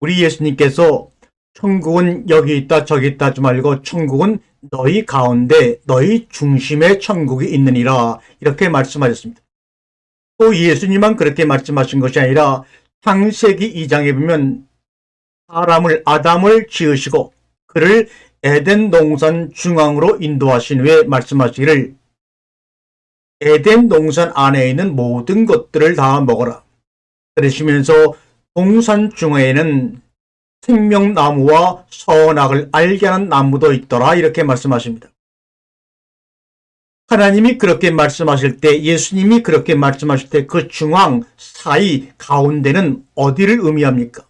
우리 예수님께서 천국은 여기 있다 저기 있다 하지 말고 천국은 너희 가운데 너희 중심에 천국이 있느니라 이렇게 말씀하셨습니다. 또 예수님만 그렇게 말씀하신 것이 아니라 창세기 2장에 보면 아담을 지으시고 그를 에덴 동산 중앙으로 인도하신 후에 말씀하시기를 에덴 동산 안에 있는 모든 것들을 다 먹어라. 그러시면서 동산 중앙에는 생명나무와 선악을 알게 하는 나무도 있더라 이렇게 말씀하십니다. 하나님이 그렇게 말씀하실 때, 예수님이 그렇게 말씀하실 때 그 중앙 사이 가운데는 어디를 의미합니까?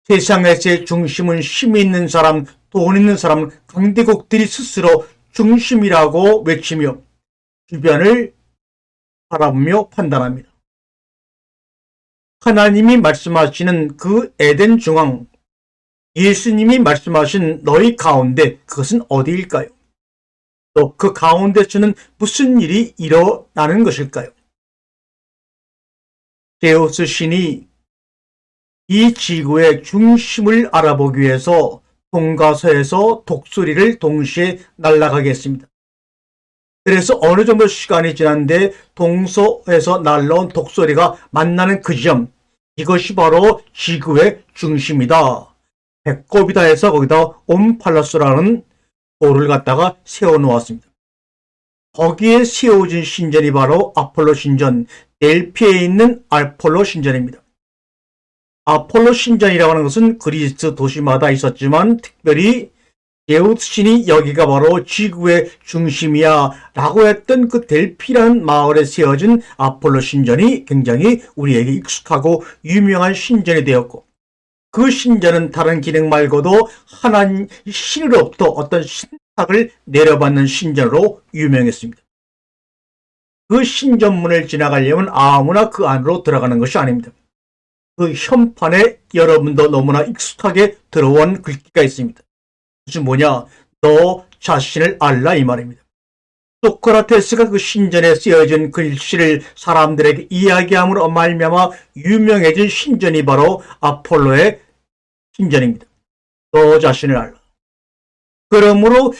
세상에서의 중심은 힘이 있는 사람, 돈 있는 사람, 강대국들이 스스로 중심이라고 외치며 주변을 바라보며 판단합니다. 하나님이 말씀하시는 그 에덴 중앙, 예수님이 말씀하신 너희 가운데 그것은 어디일까요? 또 그 가운데서는 무슨 일이 일어나는 것일까요? 제우스 신이 이 지구의 중심을 알아보기 위해서 동가서에서 독수리를 동시에 날아가게 했습니다. 그래서 어느 정도 시간이 지났는데 동서에서 날라온 독수리가 만나는 그 지점, 이것이 바로 지구의 중심이다. 배꼽이다 해서 거기다 옴팔러스라는 돌을 갖다가 세워놓았습니다. 거기에 세워진 신전이 바로 아폴로 신전, 델피에 있는 아폴로 신전입니다. 아폴로 신전이라고 하는 것은 그리스 도시마다 있었지만 특별히 제우스 신이 여기가 바로 지구의 중심이야 라고 했던 그 델피라는 마을에 세워진 아폴로 신전이 굉장히 우리에게 익숙하고 유명한 신전이 되었고, 그 신전은 다른 기능 말고도 하나님 신으로부터 어떤 신탁을 내려받는 신전으로 유명했습니다. 그 신전문을 지나가려면 아무나 그 안으로 들어가는 것이 아닙니다. 그 현판에 여러분도 너무나 익숙하게 들어온 글귀가 있습니다. 그것이 뭐냐? 너 자신을 알라 이 말입니다. 소크라테스가 그 신전에 쓰여진 글씨를 사람들에게 이야기함으로 말미암아 유명해진 신전이 바로 아폴로의 신전입니다. 너 자신을 알라. 그러므로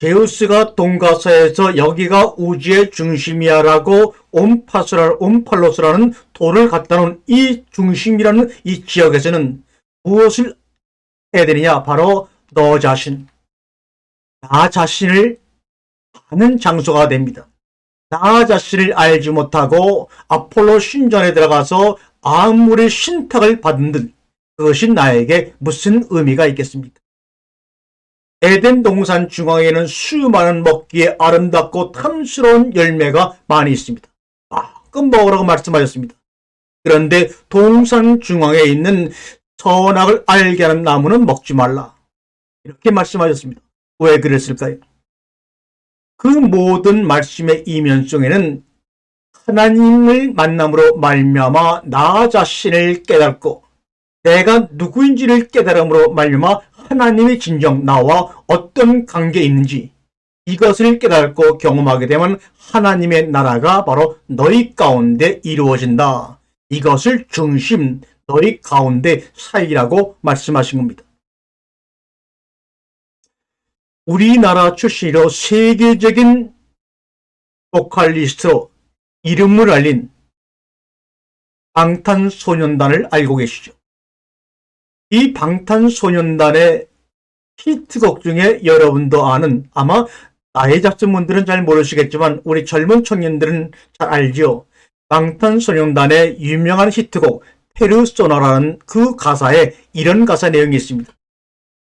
제우스가 동가서에서 여기가 우주의 중심이야 라고 옴팔로스라는 돌을 갖다 놓은 이 중심이라는 이 지역에서는 무엇을 해야 되느냐? 바로 너 자신, 나 자신을 아는 장소가 됩니다. 나 자신을 알지 못하고 아폴로 신전에 들어가서 아무리 신탁을 받은 그것이 나에게 무슨 의미가 있겠습니까? 에덴 동산 중앙에는 수많은 먹기에 아름답고 탐스러운 열매가 많이 있습니다. 그 먹으라고 말씀하셨습니다. 그런데 동산 중앙에 있는 선악을 알게 하는 나무는 먹지 말라. 이렇게 말씀하셨습니다. 왜 그랬을까요? 그 모든 말씀의 이면속에는 하나님을 만남으로 말미암아 나 자신을 깨닫고 내가 누구인지를 깨달음으로 말미암아 하나님이 진정 나와 어떤 관계에 있는지 이것을 깨닫고 경험하게 되면 하나님의 나라가 바로 너희 가운데 이루어진다. 이것을 중심, 너희 가운데 사이라고 말씀하신 겁니다. 우리나라 출신으로 세계적인 보컬리스트로 이름을 알린 방탄소년단을 알고 계시죠? 이 방탄소년단의 히트곡 중에 여러분도 아는, 아마 나이 작은 분들은 잘 모르시겠지만 우리 젊은 청년들은 잘 알죠. 방탄소년단의 유명한 히트곡 페르소나라는 그 가사에 이런 가사 내용이 있습니다.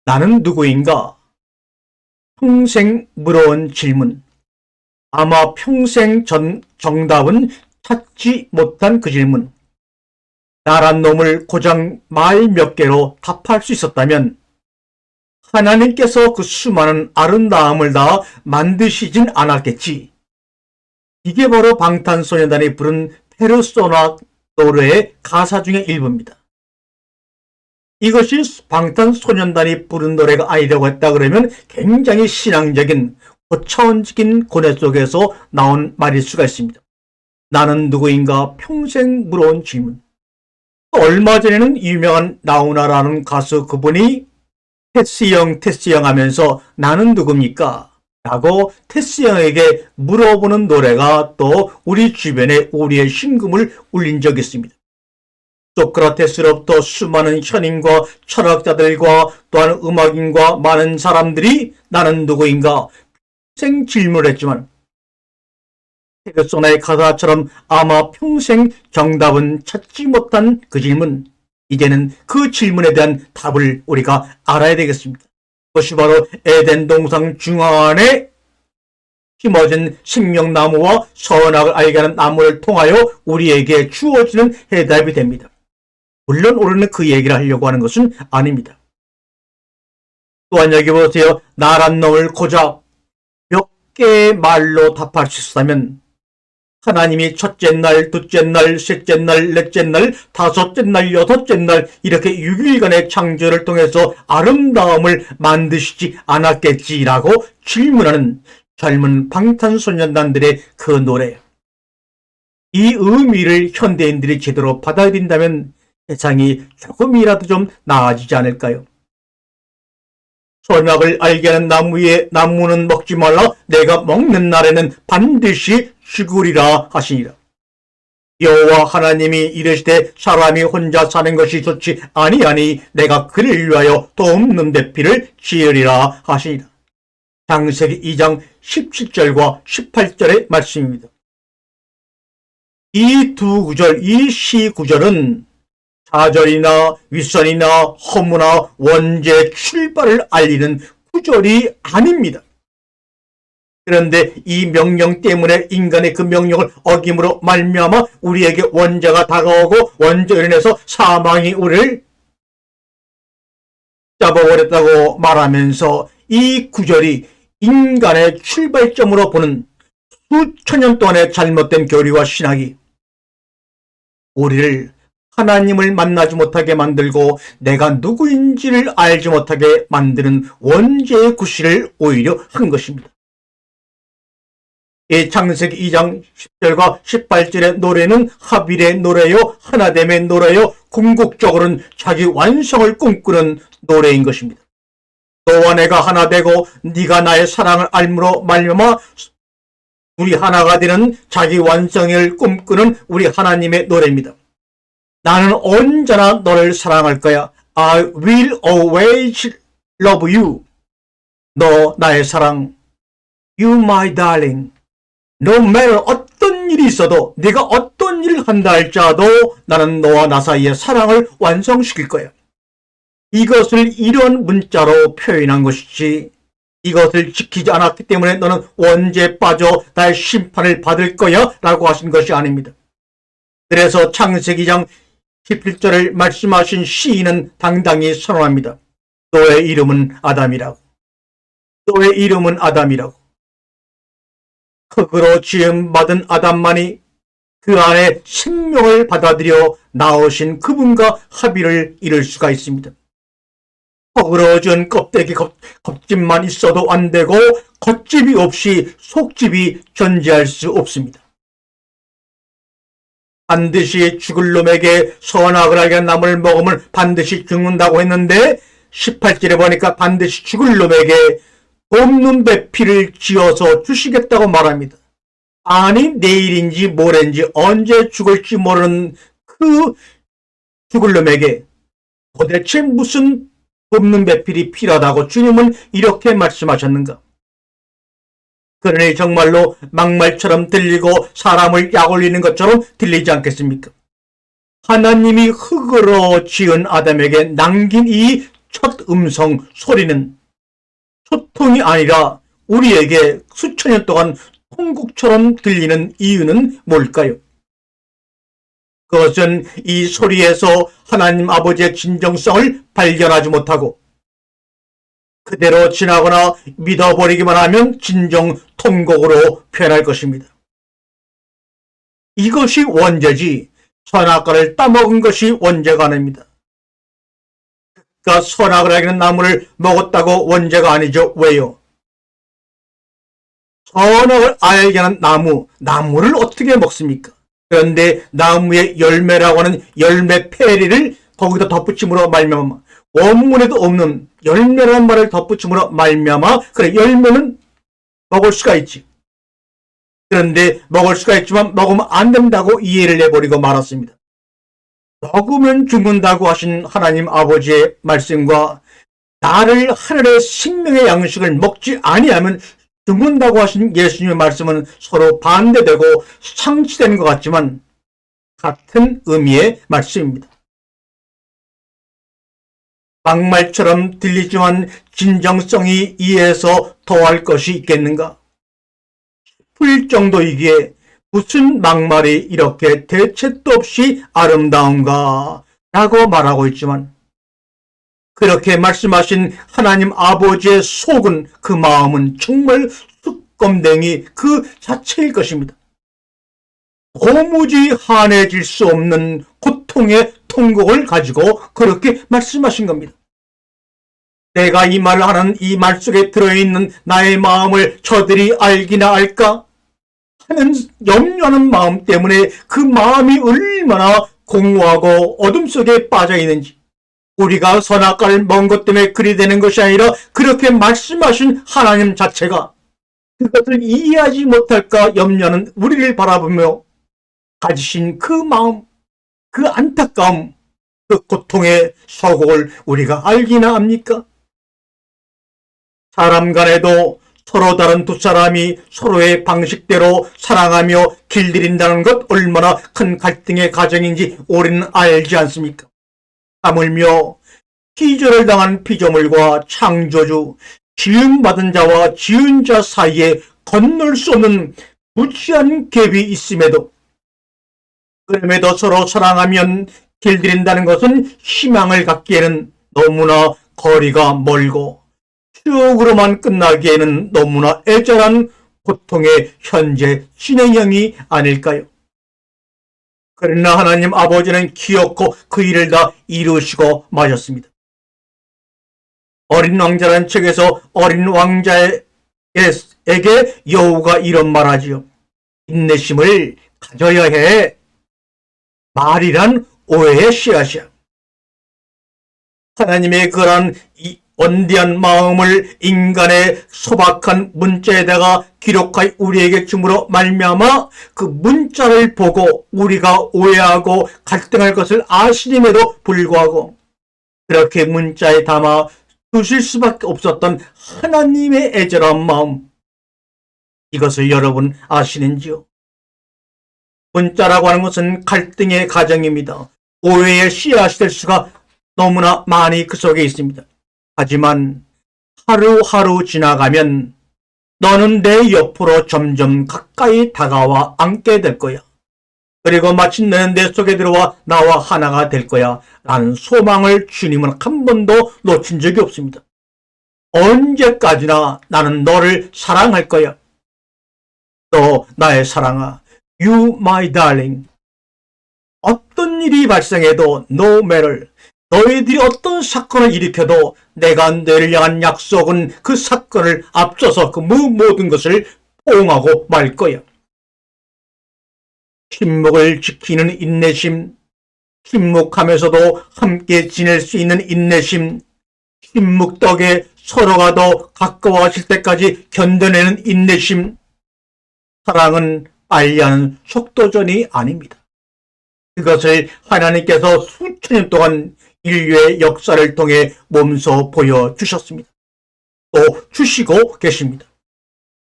나는 누구인가? 평생 물어온 질문. 아마 평생 정답은 찾지 못한 그 질문. 나란 놈을 고작 말 몇 개로 답할 수 있었다면 하나님께서 그 수많은 아름다움을 다 만드시진 않았겠지. 이게 바로 방탄소년단이 부른 페르소나 노래의 가사 중의 일부입니다. 이것이 방탄소년단이 부른 노래가 아니라고 했다 그러면 굉장히 신앙적인 고차원적인 고뇌 속에서 나온 말일 수가 있습니다. 나는 누구인가? 평생 물어온 질문. 얼마 전에는 유명한 나훈아라는 가수 그분이 테스 형 하면서 나는 누굽니까? 라고 테스 형에게 물어보는 노래가 또 우리 주변에 우리의 심금을 울린 적이 있습니다. 소크라테스로부터 수많은 현인과 철학자들과 또한 음악인과 많은 사람들이 나는 누구인가 평생 질문을 했지만 페르소나의 가사처럼 아마 평생 정답은 찾지 못한 그 질문, 이제는 그 질문에 대한 답을 우리가 알아야 되겠습니다. 그것이 바로 에덴 동산 중앙안에 심어진 생명나무와 선악을 알게 하는 나무를 통하여 우리에게 주어지는 해답이 됩니다. 물론 우리는 그 얘기를 하려고 하는 것은 아닙니다. 또한 여기 보세요. 나란 놈을 고작 몇 개의 말로 답할 수 있다면 하나님이 첫째 날, 둘째 날, 셋째 날, 넷째 날, 다섯째 날, 여섯째 날 이렇게 6일간의 창조를 통해서 아름다움을 만드시지 않았겠지라고 질문하는 젊은 방탄소년단들의 그 노래. 이 의미를 현대인들이 제대로 받아들인다면 세상이 조금이라도 좀 나아지지 않을까요? 선악을 알게 하는 나무는 먹지 말라. 내가 먹는 날에는 반드시 죽으리라 하시니라. 여호와 하나님이 이르시되 사람이 혼자 사는 것이 좋지 아니하니 내가 그를 위하여 돕는 배필을 지으리라 하시니라. 창세기 2장 17절과 18절의 말씀입니다. 이 두 구절, 이 시 구절은 좌절이나 윗선이나 허무나 원죄 출발을 알리는 구절이 아닙니다. 그런데 이 명령 때문에 인간의 그 명령을 어김으로 말미암아 우리에게 원죄가 다가오고 원죄로 인해서 사망이 우리를 잡아버렸다고 말하면서 이 구절이 인간의 출발점으로 보는 수천 년 동안의 잘못된 교리와 신학이 우리를 하나님을 만나지 못하게 만들고 내가 누구인지를 알지 못하게 만드는 원죄의 구실을 오히려 한 것입니다. 이 창세기 2장 10절과 18절의 노래는 하빌의 노래요, 하나됨의 노래요, 궁극적으로는 자기 완성을 꿈꾸는 노래인 것입니다. 너와 내가 하나 되고 네가 나의 사랑을 알므로 말미암아 우리 하나가 되는 자기 완성을 꿈꾸는 우리 하나님의 노래입니다. 나는 언제나 너를 사랑할 거야. I will always love you. 너 나의 사랑. You my darling. No matter 어떤 일이 있어도 네가 어떤 일을 한다 할지라도 나는 너와 나 사이의 사랑을 완성시킬 거야. 이것을 이런 문자로 표현한 것이지 이것을 지키지 않았기 때문에 너는 원죄에 빠져 나의 심판을 받을 거야 라고 하신 것이 아닙니다. 그래서 창세기 2장 17절을 말씀하신 시인은 당당히 선언합니다. 너의 이름은 아담이라고. 너의 이름은 아담이라고. 흙으로 지음받은 아담만이 그 안에 생명을 받아들여 나오신 그분과 합의를 이룰 수가 있습니다. 흙으로 지은 껍데기 겉집만 있어도 안 되고 겉집이 없이 속집이 존재할 수 없습니다. 반드시 죽을 놈에게 선악을 알게 한 나무를 먹으면 반드시 죽는다고 했는데 18절에 보니까 반드시 죽을 놈에게 돕는 배필을 지어서 주시겠다고 말합니다. 아니 내일인지 모레인지 언제 죽을지 모르는 그 죽을 놈에게 도대체 무슨 돕는 배필이 필요하다고 주님은 이렇게 말씀하셨는가? 그러니 정말로 막말처럼 들리고 사람을 약올리는 것처럼 들리지 않겠습니까? 하나님이 흙으로 지은 아담에게 남긴 이 첫 음성 소리는 소통이 아니라 우리에게 수천 년 동안 통곡처럼 들리는 이유는 뭘까요? 그것은 이 소리에서 하나님 아버지의 진정성을 발견하지 못하고 그대로 지나거나 믿어버리기만 하면 진정 통곡으로 표현할 것입니다. 이것이 원죄지 선악과를 따먹은 것이 원죄가 아닙니다. 그러니까 선악을 알기는 나무를 먹었다고 원죄가 아니죠. 왜요? 선악을 알게 하는 나무를 어떻게 먹습니까? 그런데 나무의 열매라고 하는 열매 페리를 거기다 덧붙임으로 말미암아 원문에도 없는 열매라는 말을 덧붙임으로 말미암아 그래 열매는 먹을 수가 있지. 그런데 먹을 수가 있지만 먹으면 안 된다고 이해를 해버리고 말았습니다. 먹으면 죽는다고 하신 하나님 아버지의 말씀과 나를 하늘의 생명의 양식을 먹지 아니하면 죽는다고 하신 예수님의 말씀은 서로 반대되고 상치되는 것 같지만 같은 의미의 말씀입니다. 막말처럼 들리지만 진정성이 이해해서 더할 것이 있겠는가? 싶을 정도이기에 무슨 막말이 이렇게 대책도 없이 아름다운가? 라고 말하고 있지만 그렇게 말씀하신 하나님 아버지의 속은 그 마음은 정말 쑥검댕이 그 자체일 것입니다. 도무지 한해질 수 없는 고통의 통곡을 가지고 그렇게 말씀하신 겁니다. 내가 이 말을 하는 이 말 속에 들어있는 나의 마음을 저들이 알기나 알까? 하는 염려하는 마음 때문에 그 마음이 얼마나 공허하고 어둠 속에 빠져 있는지 우리가 선악과를 먹은 것 때문에 그리 되는 것이 아니라 그렇게 말씀하신 하나님 자체가 그것을 이해하지 못할까 염려하는 우리를 바라보며 가지신 그 마음, 그 안타까움, 그 고통의 서곡을 우리가 알기나 합니까? 사람 간에도 서로 다른 두 사람이 서로의 방식대로 사랑하며 길들인다는 것 얼마나 큰 갈등의 과정인지 우리는 알지 않습니까? 하물며 피조를 당한 피조물과 창조주, 지음받은 자와 지은 자 사이에 건널 수 없는 무지한 갭이 있음에도 그럼에도 서로 사랑하면 길들인다는 것은 희망을 갖기에는 너무나 거리가 멀고 추억으로만 끝나기에는 너무나 애절한 고통의 현재 진행형이 아닐까요? 그러나 하나님 아버지는 기어코 그 일을 다 이루시고 마셨습니다. 어린 왕자라는 책에서 어린 왕자에게 여호가 이런 말하지요. 인내심을 가져야 해. 말이란 오해의 씨앗이야. 하나님의 그런 원대한 마음을 인간의 소박한 문자에다가 기록하여 우리에게 줌으로 말미암아 그 문자를 보고 우리가 오해하고 갈등할 것을 아시림에도 불구하고 그렇게 문자에 담아 두실 수밖에 없었던 하나님의 애절한 마음, 이것을 여러분 아시는지요? 문자라고 하는 것은 갈등의 과정입니다. 오해의 씨앗이 될 수가 너무나 많이 그 속에 있습니다. 하지만 하루하루 지나가면 너는 내 옆으로 점점 가까이 다가와 앉게 될 거야. 그리고 마침내 내 속에 들어와 나와 하나가 될 거야. 라는 소망을 주님은 한 번도 놓친 적이 없습니다. 언제까지나 나는 너를 사랑할 거야. 너 나의 사랑아. You my darling. 어떤 일이 발생해도 no matter. 너희들이 어떤 사건을 일으켜도 내가 너를 향한 약속은 그 사건을 앞서서 그 모든 것을 포옹하고 말 거야. 침묵을 지키는 인내심, 침묵하면서도 함께 지낼 수 있는 인내심, 침묵 덕에 서로가 더 가까워질 때까지 견뎌내는 인내심. 사랑은 빨리 하는 속도전이 아닙니다. 그것을 하나님께서 수천 년 동안 인류의 역사를 통해 몸소 보여주셨습니다. 또 주시고 계십니다.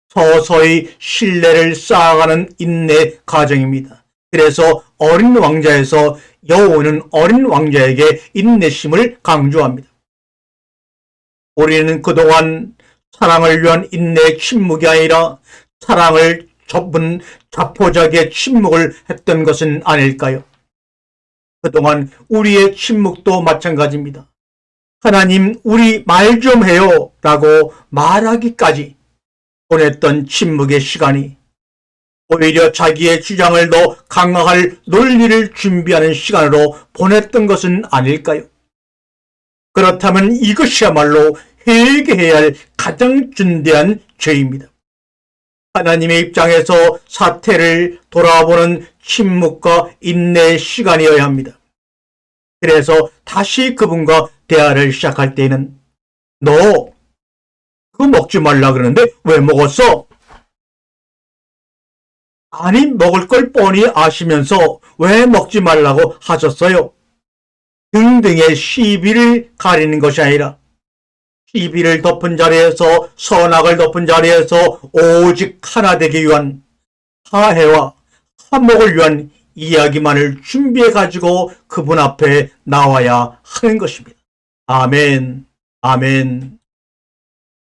서서히 신뢰를 쌓아가는 인내 과정입니다. 그래서 어린 왕자에서 여호와는 어린 왕자에게 인내심을 강조합니다. 우리는 그동안 사랑을 위한 인내의 침묵이 아니라 사랑을 접은 자포자기의 침묵을 했던 것은 아닐까요? 그동안 우리의 침묵도 마찬가지입니다. 하나님, 우리 말 좀 해요 라고 말하기까지 보냈던 침묵의 시간이 오히려 자기의 주장을 더 강화할 논리를 준비하는 시간으로 보냈던 것은 아닐까요? 그렇다면 이것이야말로 회개해야 할 가장 중대한 죄입니다. 하나님의 입장에서 사태를 돌아보는 침묵과 인내의 시간이어야 합니다. 그래서 다시 그분과 대화를 시작할 때에는 너 그거 먹지 말라 그러는데 왜 먹었어? 아니 먹을 걸 뻔히 아시면서 왜 먹지 말라고 하셨어요? 등등의 시비를 가리는 것이 아니라 시비를 덮은 자리에서 선악을 덮은 자리에서 오직 하나 되기 위한 화해와 화목을 위한 이야기만을 준비해 가지고 그분 앞에 나와야 하는 것입니다. 아멘, 아멘.